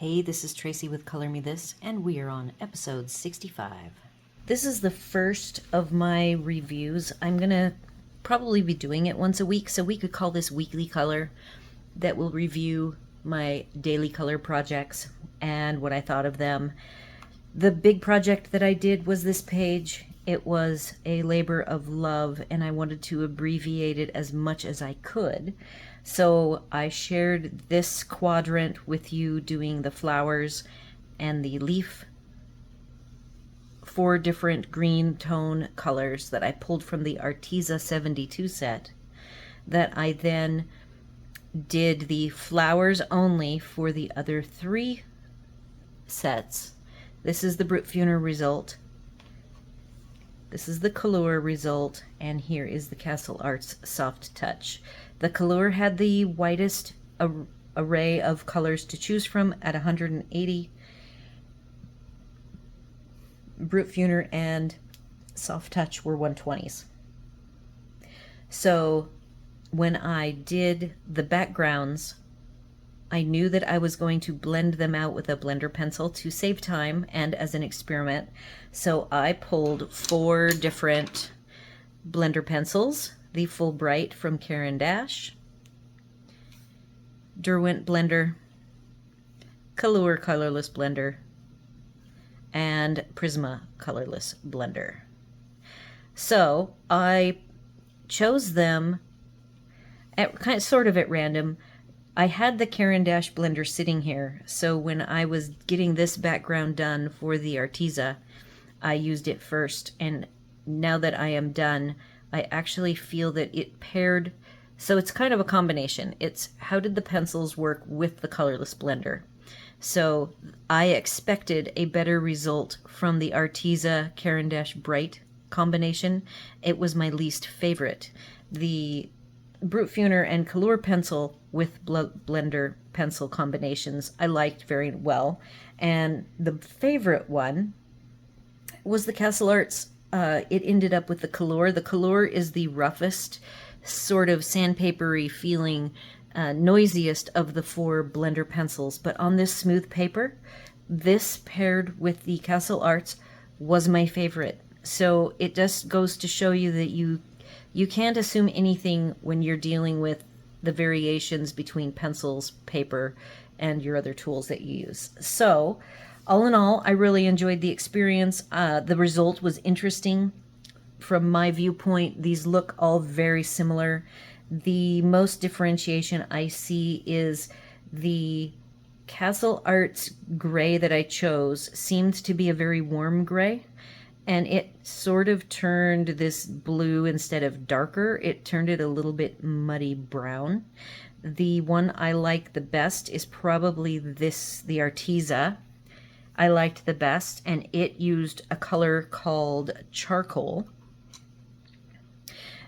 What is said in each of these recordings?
Hey, this is Tracy with Color Me This, and we are on episode 65. This is the first of my reviews. I'm going to probably be doing it once a week, so we could call this Weekly Color, that will review my daily color projects and what I thought of them. The big project that I did was this page. It was a labor of love, and I wanted to abbreviate it as much as I could. So I shared this quadrant with you, doing the flowers and the leaf, 4 different green tone colors that I pulled from the Arteza 72 set, that I then did the flowers only for the other 3 sets. This is the Brutfuner result. This is the Kalour result, and here is the Castle Arts Soft Touch. The Kalour had the widest array of colors to choose from at 180. Brutfuner and Soft Touch were 120s. So when I did the backgrounds, I knew that I was going to blend them out with a blender pencil to save time and as an experiment. So I pulled 4 different blender pencils, the Fulbright from Caran d'Ache, Derwent blender, Kalour colorless blender, and Prisma colorless blender. So I chose them at sort of at random. I had the Caran d'Ache blender sitting here, so when I was getting this background done for the Arteza, I used it first, and now that I am done, I actually feel that it paired, so it's kind of a combination. It's how did the pencils work with the colorless blender. So I expected a better result from the Arteza Caran d'Ache Bright combination. It was my least favorite. The Brutfuner and Kalour pencil with blender pencil combinations I liked very well, and the favorite one was the Castle Arts. It ended up with the Kalour. The Kalour is the roughest, sort of sandpapery feeling, noisiest of the 4 blender pencils, but on this smooth paper, this paired with the Castle Arts was my favorite. So it just goes to show you that you can't assume anything when you're dealing with the variations between pencils, paper, and your other tools that you use. So, all in all, I really enjoyed the experience. The result was interesting. From my viewpoint, these look all very similar. The most differentiation I see is the Castle Arts gray that I chose seemed to be a very warm gray, and it sort of turned this blue, instead of darker, it turned it a little bit muddy brown. The one I like the best is probably this, the Arteza. I liked the best, and it used a color called charcoal.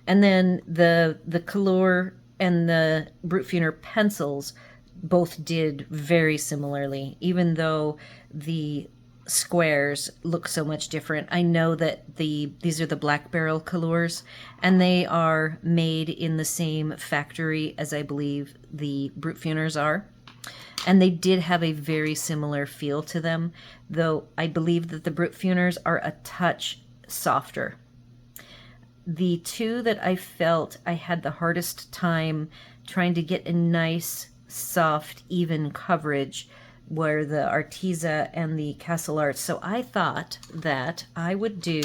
And then the Kalour and the Brutfuner pencils both did very similarly, even though the squares look so much different. I know that these are the Black Barrel Kalours, and they are made in the same factory as I believe the Brutfuners are. And they did have a very similar feel to them, though I believe that the Brutfuners are a touch softer. The 2 that I felt I had the hardest time trying to get a nice, soft, even coverage were the Arteza and the Castle Arts. So I thought that I would do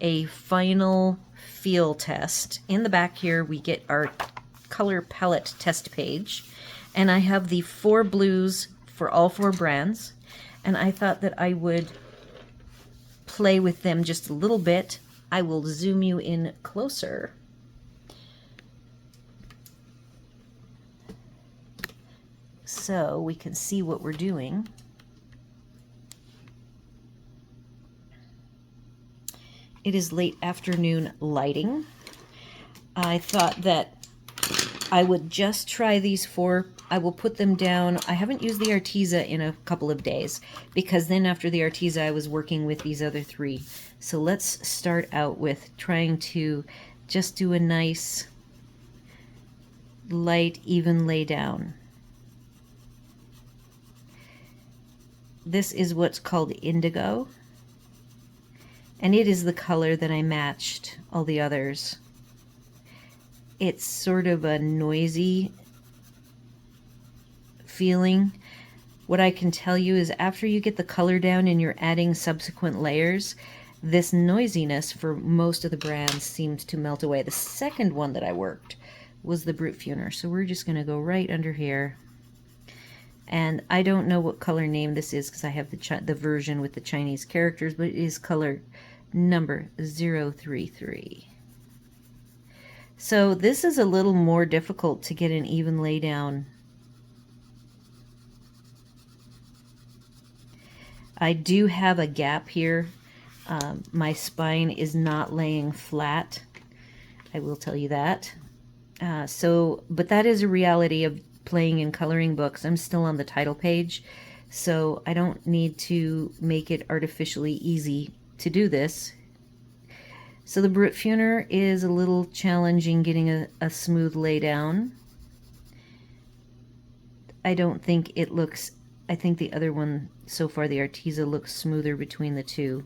a final feel test. In the back here, we get our color palette test page, and I have the 4 blues for all 4 brands, and I thought that I would play with them just a little bit. I will zoom you in closer. So we can see what we're doing. It is late afternoon lighting. I thought that I would just try these 4. I will put them down. I haven't used the Arteza in a couple of days, because then after the Arteza I was working with these other 3. So let's start out with trying to just do a nice light, even lay down. This is what's called indigo, and it is the color that I matched all the others. It's sort of a noisy feeling. What I can tell you is after you get the color down and you're adding subsequent layers, this noisiness for most of the brands seems to melt away. The second one that I worked was the Brutfuner, so we're just going to go right under here. And I don't know what color name this is because I have the version with the Chinese characters, but it is color number 033. So this is a little more difficult to get an even lay down. I do have a gap here. My spine is not laying flat. I will tell you that. But that is a reality of playing in coloring books. I'm still on the title page, so I don't need to make it artificially easy to do this. So the Brutfuner is a little challenging getting a smooth lay down. I don't think it looks, I think the other one so far, the Arteza, looks smoother between the two.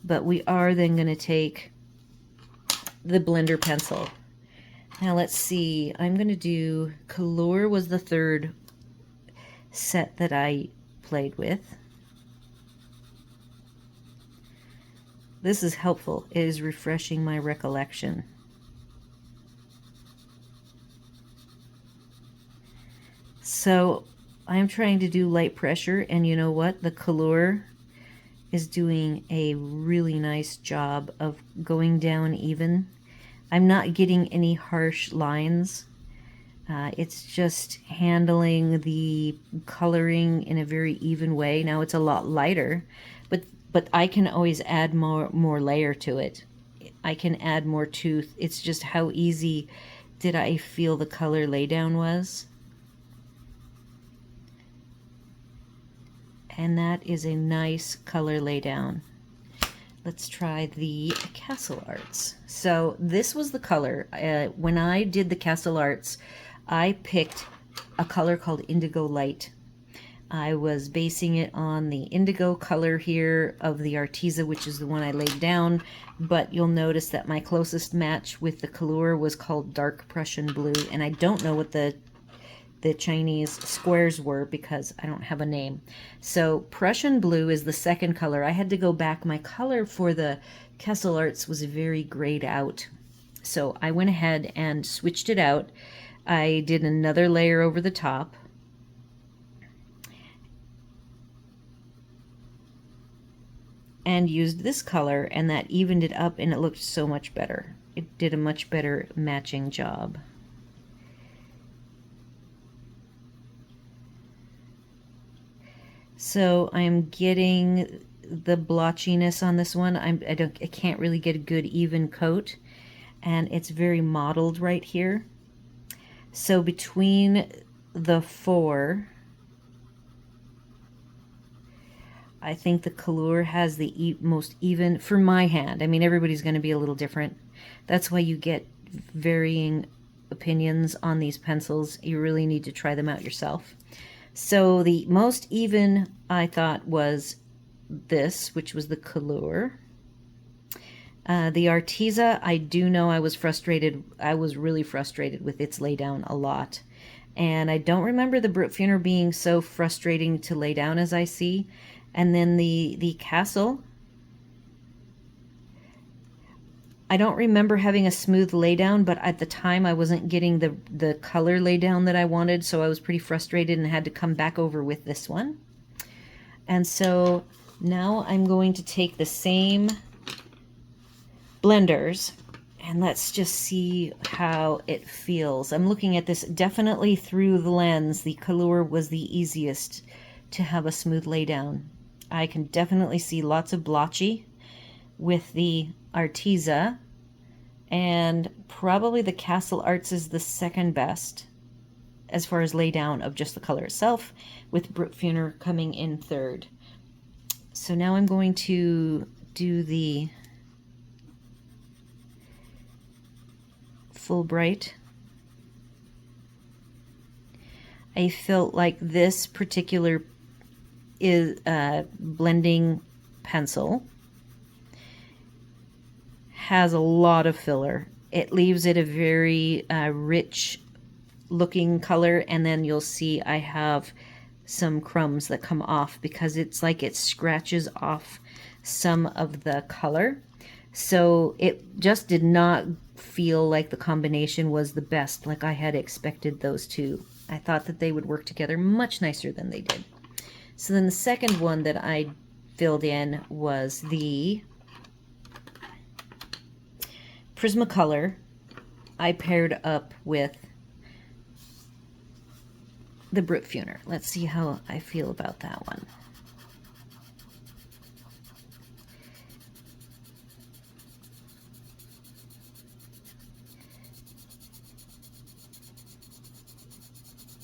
But we are then going to take the blender pencil. Now let's see, I'm going to do, Kalour was the third set that I played with. This is helpful. It is refreshing my recollection. So I'm trying to do light pressure, and you know what? The Kalour is doing a really nice job of going down even. I'm not getting any harsh lines. It's just handling the coloring in a very even way. Now it's a lot lighter, but I can always add more layer to it. I can add more tooth. It's just how easy did I feel the color laydown was. And that is a nice color laydown. Let's try the Castle Arts. So this was the color. When I did the Castle Arts, I picked a color called Indigo Light. I was basing it on the indigo color here of the Arteza, which is the one I laid down, but you'll notice that my closest match with the Kalour was called Dark Prussian Blue, and I don't know what the Chinese squares were because I don't have a name. So Prussian Blue is the second color. I had to go back. My color for the Castle Arts was very grayed out. So I went ahead and switched it out. I did another layer over the top. And used this color, and that evened it up, and it looked so much better. It did a much better matching job. So I'm getting the blotchiness on this one. I can't really get a good even coat, and it's very mottled right here. So between the four, I think the Kalour has the most even for my hand. I mean, everybody's going to be a little different. That's why you get varying opinions on these pencils. You really need to try them out yourself. So the most even I thought was this, which was the Kalour. The Arteza, I do know I was frustrated. I was really frustrated with its laydown a lot. And I don't remember the Brutfuner being so frustrating to lay down as I see. And then the Castle, I don't remember having a smooth laydown, but at the time I wasn't getting the color laydown that I wanted, so I was pretty frustrated and had to come back over with this one. And so now I'm going to take the same blenders and let's just see how it feels. I'm looking at this definitely through the lens. The Kalour was the easiest to have a smooth laydown. I can definitely see lots of blotchy with the Arteza, and probably the Castle Arts is the second best as far as laydown of just the color itself, with Brutfuner coming in third. So now I'm going to do the full bright. I felt like this particular is blending pencil has a lot of filler. It leaves it a very rich looking color, and then you'll see I have some crumbs that come off because it's like it scratches off some of the color. So it just did not feel like the combination was the best like I had expected those two. I thought that they would work together much nicer than they did. So then the second one that I filled in was the Prismacolor. I paired up with the Brutfuner. Let's see how I feel about that one.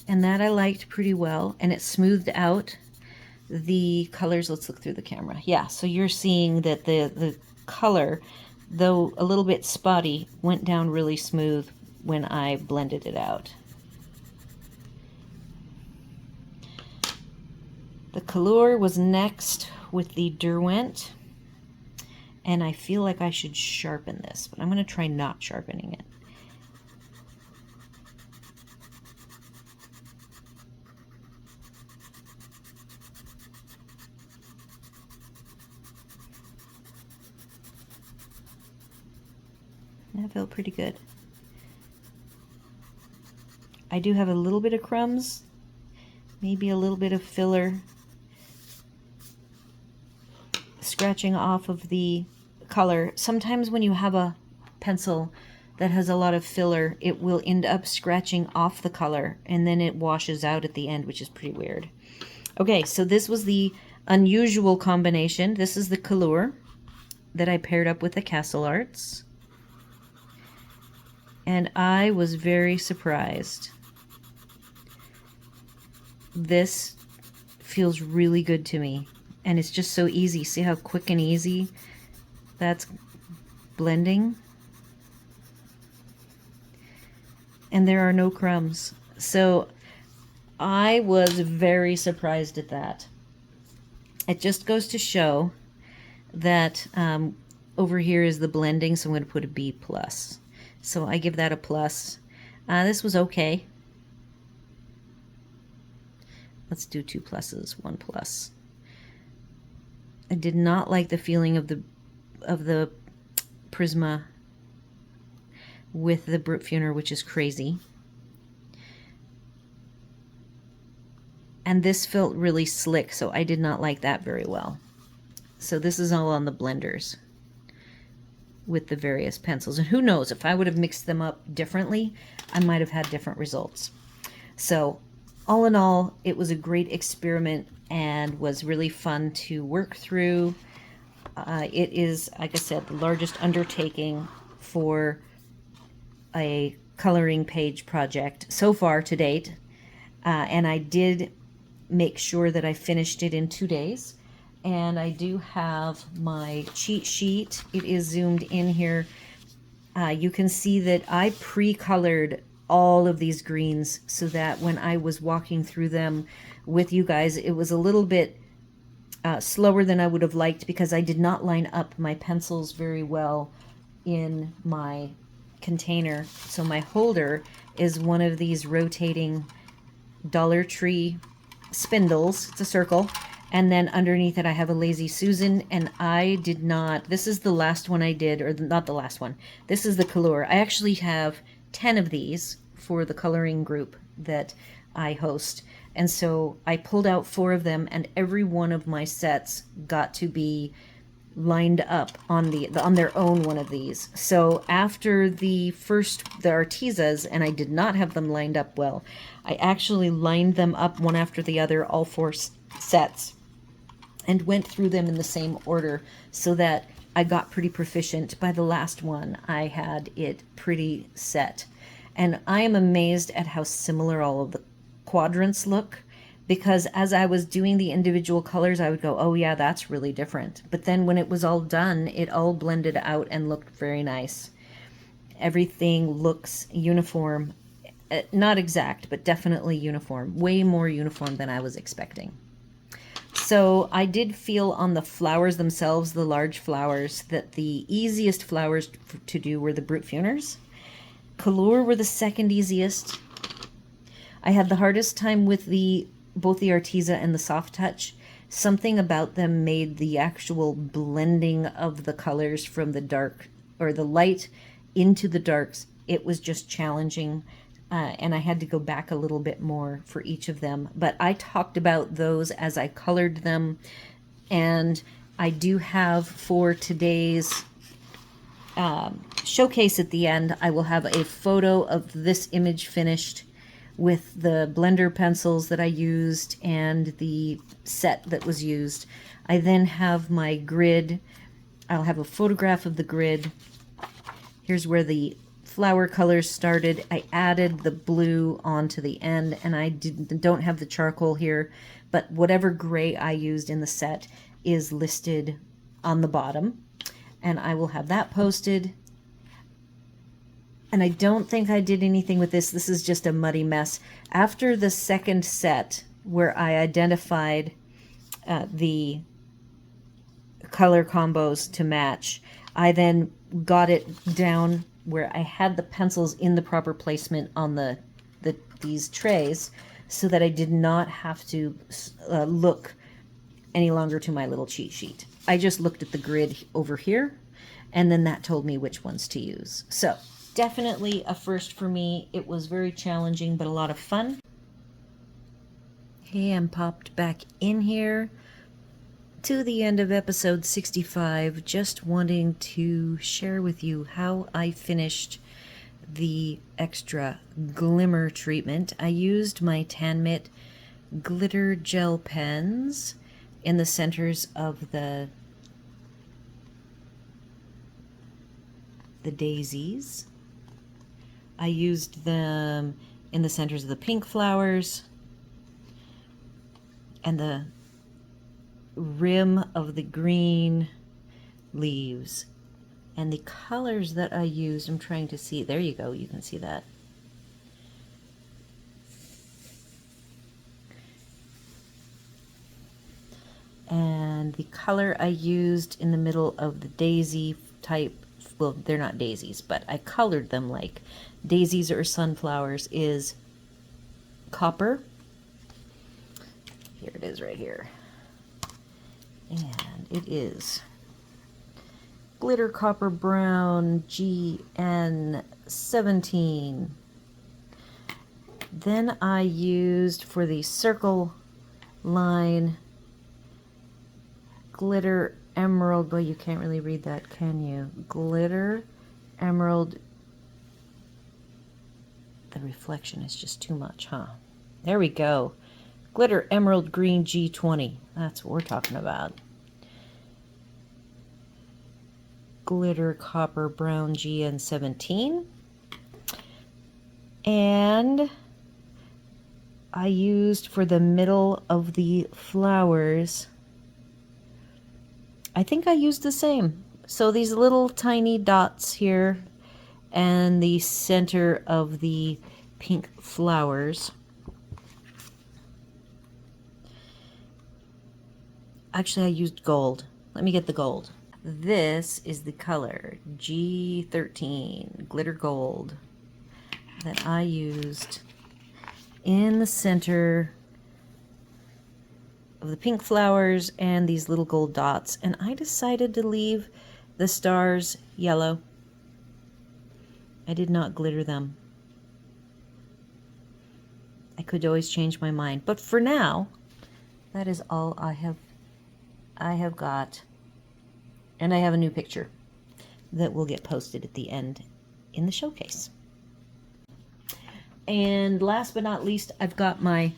And that I liked pretty well, and it smoothed out the colors. Let's look through the camera. Yeah, so you're seeing that the color, though a little bit spotty, went down really smooth when I blended it out. The Kalour was next with the Derwent, and I feel like I should sharpen this, but I'm going to try not sharpening it. That felt pretty good. I do have a little bit of crumbs, maybe a little bit of filler scratching off of the color. Sometimes when you have a pencil that has a lot of filler, it will end up scratching off the color, and then it washes out at the end, which is pretty weird. Okay, so this was the unusual combination. This is the Kalour that I paired up with the Castle Arts. And I was very surprised. This feels really good to me, and it's just so easy. See how quick and easy that's blending? And there are no crumbs. So I was very surprised at that. It just goes to show that over here is the blending, so I'm going to put a B+. So I give that a plus. This was okay. Let's do 2 pluses, 1 plus. I did not like the feeling of the Prisma with the Brutfuner, which is crazy. And this felt really slick, so I did not like that very well. So this is all on the blenders with the various pencils. And who knows, if I would have mixed them up differently, I might have had different results. So all in all, it was a great experiment and was really fun to work through. It is, like I said, the largest undertaking for a coloring page project so far to date. And I did make sure that I finished it in 2 days. And I do have my cheat sheet. It is zoomed in here. You can see that I pre-colored all of these greens so that when I was walking through them with you guys, it was a little bit slower than I would have liked because I did not line up my pencils very well in my container. So my holder is one of these rotating Dollar Tree spindles. It's a circle. And then underneath it, I have a Lazy Susan, and I did not, this is the last one I did, or not the last one. This is the Kalour. I actually have 10 of these for the coloring group that I host. And so I pulled out 4 of them, and every one of my sets got to be lined up on their own one of these. So after the Artezas, and I did not have them lined up well, I actually lined them up one after the other, all 4 sets, and went through them in the same order so that I got pretty proficient. By the last one, I had it pretty set. And I am amazed at how similar all of the quadrants look, because as I was doing the individual colors, I would go, oh yeah, that's really different. But then when it was all done, it all blended out and looked very nice. Everything looks uniform. Not exact, but definitely uniform. Way more uniform than I was expecting. So I did feel on the flowers themselves, the large flowers, that the easiest flowers to do were the Brutfuners. Kalour were the second easiest. I had the hardest time with both the Arteza and the Soft Touch. Something about them made the actual blending of the colors from the dark or the light into the darks. It was just challenging. And I had to go back a little bit more for each of them. But I talked about those as I colored them. And I do have, for today's showcase at the end, I will have a photo of this image finished with the blender pencils that I used and the set that was used. I then have my grid. I'll have a photograph of the grid. Here's where the flower colors started. I added the blue onto the end, and I don't have the charcoal here, but whatever gray I used in the set is listed on the bottom, and I will have that posted. And I don't think I did anything with this. This is just a muddy mess. After the second set, where I identified the color combos to match, I then got it down where I had the pencils in the proper placement on these trays, so that I did not have to look any longer to my little cheat sheet. I just looked at the grid over here, and then that told me which ones to use. So definitely a first for me. It was very challenging, but a lot of fun. Okay, I'm popped back in here to the end of episode 65, just wanting to share with you how I finished the extra glimmer treatment. I used my Tan Mitt glitter gel pens in the centers of the daisies. I used them in the centers of the pink flowers and the rim of the green leaves. And the colors that I used, I'm trying to see, there you go, you can see that. And the color I used in the middle of the daisy type, well, they're not daisies, but I colored them like daisies or sunflowers, is copper. Here it is right here. And it is Glitter Copper Brown GN17. Then I used, for the circle line, Glitter Emerald. Well, you can't really read that, can you? Glitter Emerald. The reflection is just too much, huh? There we go. Glitter Emerald Green G20. That's what we're talking about. Glitter Copper Brown GN17. And I used, for the middle of the flowers, I think I used the same. So these little tiny dots here and the center of the pink flowers. Actually, I used gold. Let me get the gold. This is the color G13 Glitter Gold that I used in the center of the pink flowers and these little gold dots. And I decided to leave the stars yellow. I did not glitter them. I could always change my mind. But for now, that is all I have got. And I have a new picture that will get posted at the end in the showcase. And last but not least, I've got my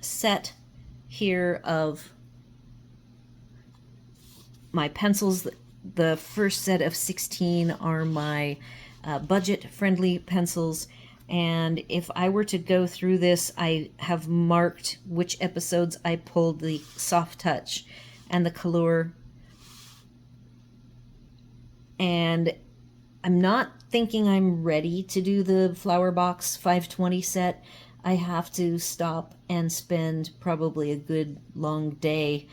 set here of my pencils. The first set of 16 are my budget-friendly pencils. And if I were to go through this, I have marked which episodes I pulled the Soft Touch and the Kalour. And I'm not thinking I'm ready to do the Flower Box 520 set. I have to stop and spend probably a good long day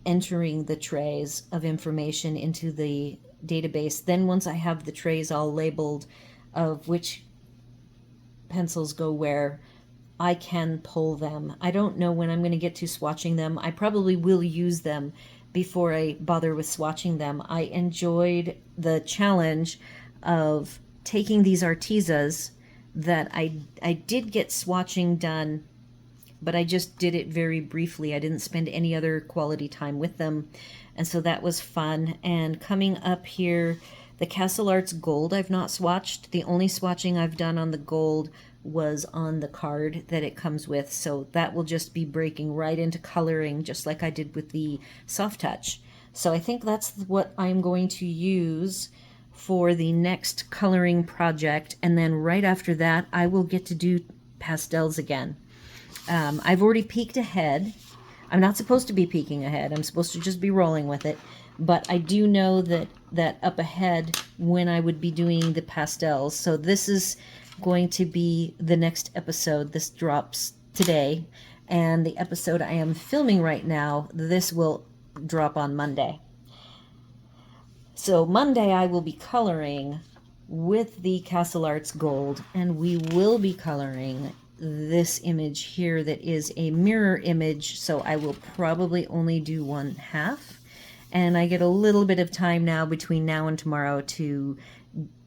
entering the trays of information into the database. Then once I have the trays all labeled of which pencils go where, I can pull them. I don't know when I'm going to get to swatching them. I probably will use them before I bother with swatching them. I enjoyed the challenge of taking these Artezas that I did get swatching done, but I just did it very briefly. I didn't spend any other quality time with them, and so that was fun. And coming up here, the Castle Arts Gold I've not swatched. The only swatching I've done on the gold was on the card that it comes with, so that will just be breaking right into coloring just like I did with the Soft Touch. So I think that's what I'm going to use for the next coloring project, and then right after that I will get to do pastels again. I've already peeked ahead. I'm not supposed to be peeking ahead. I'm supposed to just be rolling with it. But I do know that up ahead when I would be doing the pastels. So this is going to be the next episode. This drops today. And the episode I am filming right now, this will drop on Monday. So Monday I will be coloring with the Castle Arts Gold, and we will be coloring this image here that is a mirror image, so I will probably only do 1/2, and I get a little bit of time now between now and tomorrow to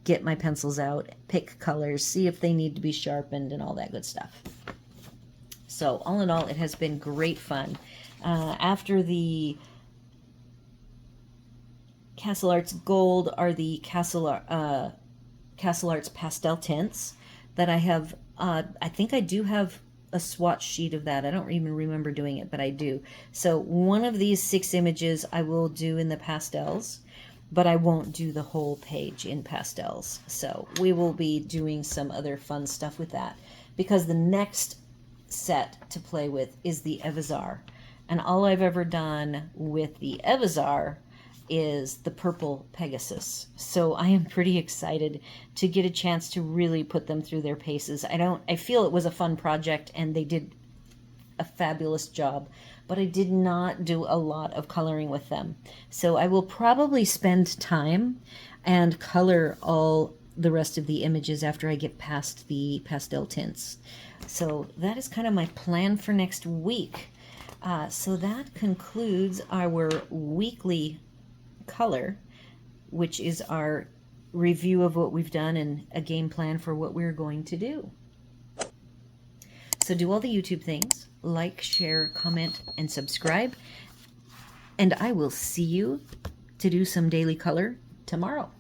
get my pencils out, pick colors, see if they need to be sharpened and all that good stuff. So all in all, it has been great fun. After the Castle Arts Gold are the Castle Arts Pastel Tints that I have. I think I do have a swatch sheet of that. I don't even remember doing it, but I do. So one of these 6 images I will do in the pastels, but I won't do the whole page in pastels. So we will be doing some other fun stuff with that, because the next set to play with is the Evazar. And all I've ever done with the Evazar is the purple Pegasus. So I am pretty excited to get a chance to really put them through their paces. I feel it was a fun project and they did a fabulous job, but I did not do a lot of coloring with them. So I will probably spend time and color all the rest of the images after I get past the pastel tints. So that is kind of my plan for next week. So that concludes our weekly color, which is our review of what we've done and a game plan for what we're going to do. So do all the YouTube things, like, share, comment, and subscribe, and I will see you to do some daily color tomorrow.